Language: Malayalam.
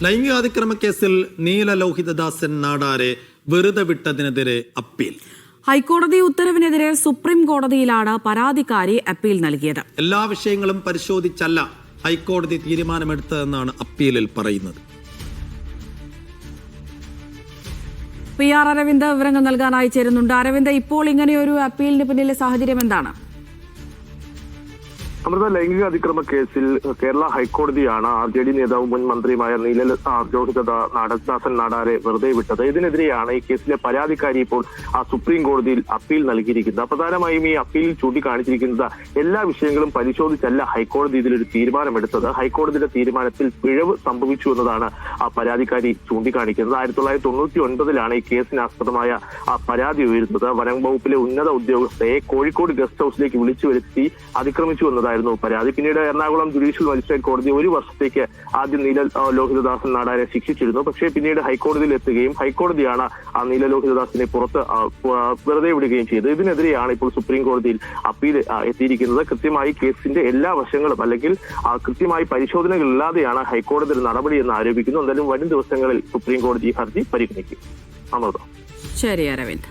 ലൈംഗികാതിക്രമ കേസിൽ നീല ലോഹിതദാസൻ നാടാരെ വെറുതെ വിട്ടതിനെതിരെ അപ്പീൽ. ഹൈക്കോടതി ഉത്തരവിനെതിരെ സുപ്രീം കോടതിയിലാണ് പരാതിക്കാരി അപ്പീൽ നൽകിയത്. എല്ലാ വിഷയങ്ങളും പരിശോധിച്ചല്ല ഹൈക്കോടതി തീരുമാനമെടുത്തതെന്നാണ് അപ്പീലിൽ പറയുന്നത്. PR അരവിന്ദ് വിവരങ്ങൾ നൽകാനായി ചേരുന്നുണ്ട്. അരവിന്ദ്, ഇപ്പോൾ ഇങ്ങനെയൊരു അപ്പീലിന് പിന്നിലെ സാഹചര്യം എന്താണ്? അമൃത, ലൈംഗിക അതിക്രമ കേസിൽ കേരള ഹൈക്കോടതിയാണ് RJD നേതാവും മുൻ മന്ത്രിയുമായ നീല ലോഹിതദാസൻ നാടാരെ വെറുതെ വിട്ടത്. ഇതിനെതിരെയാണ് ഈ കേസിലെ പരാതിക്കാരി ഇപ്പോൾ സുപ്രീം കോടതിയിൽ അപ്പീൽ നൽകിയിരിക്കുന്നത്. പ്രധാനമായും ഈ അപ്പീലിൽ ചൂണ്ടിക്കാണിച്ചിരിക്കുന്നത് എല്ലാ വിഷയങ്ങളും പരിശോധിച്ചല്ല ഹൈക്കോടതി ഇതിലൊരു തീരുമാനമെടുത്തത്. ഹൈക്കോടതിയുടെ തീരുമാനത്തിൽ പിഴവ് സംഭവിച്ചു എന്നതാണ് പരാതിക്കാരി ചൂണ്ടിക്കാണിക്കുന്നത്. 1999 ഈ കേസിനാസ്പദമായ പരാതി ഉയരുന്നത്. വനം വകുപ്പിലെ ഉന്നത ഉദ്യോഗസ്ഥയെ കോഴിക്കോട് ഗസ്റ്റ് ഹൌസിലേക്ക് വിളിച്ചു വരുത്തി അതിക്രമിച്ചു എന്നതായിരുന്നു പരാതി. പിന്നീട് എറണാകുളം ജുഡീഷ്യൽ മജിസ്ട്രേറ്റ് കോടതി 1 വർഷത്തേക്ക് ആദ്യം നീല ലോഹിതദാസൻ നാടാരെ ശിക്ഷിച്ചിരുന്നു. പക്ഷേ പിന്നീട് ഹൈക്കോടതിയിൽ എത്തുകയും ഹൈക്കോടതിയാണ് നീല ലോഹിതദാസിനെ പുറത്ത് വെറുതെ വിടുകയും ചെയ്തത്. ഇതിനെതിരെയാണ് ഇപ്പോൾ സുപ്രീം കോടതിയിൽ അപ്പീൽ എത്തിയിരിക്കുന്നത്. കൃത്യമായി കേസിന്റെ എല്ലാ വശങ്ങളും അല്ലെങ്കിൽ കൃത്യമായി പരിശോധനകളില്ലാതെയാണ് ഹൈക്കോടതി നടപടി എന്ന് ആരോപിക്കുന്നു. എന്തായാലും വരും ദിവസങ്ങളിൽ സുപ്രീം കോടതി ഹർജി പരിഗണിക്കും. അമൃത. ശരി അരവിന്ദ്.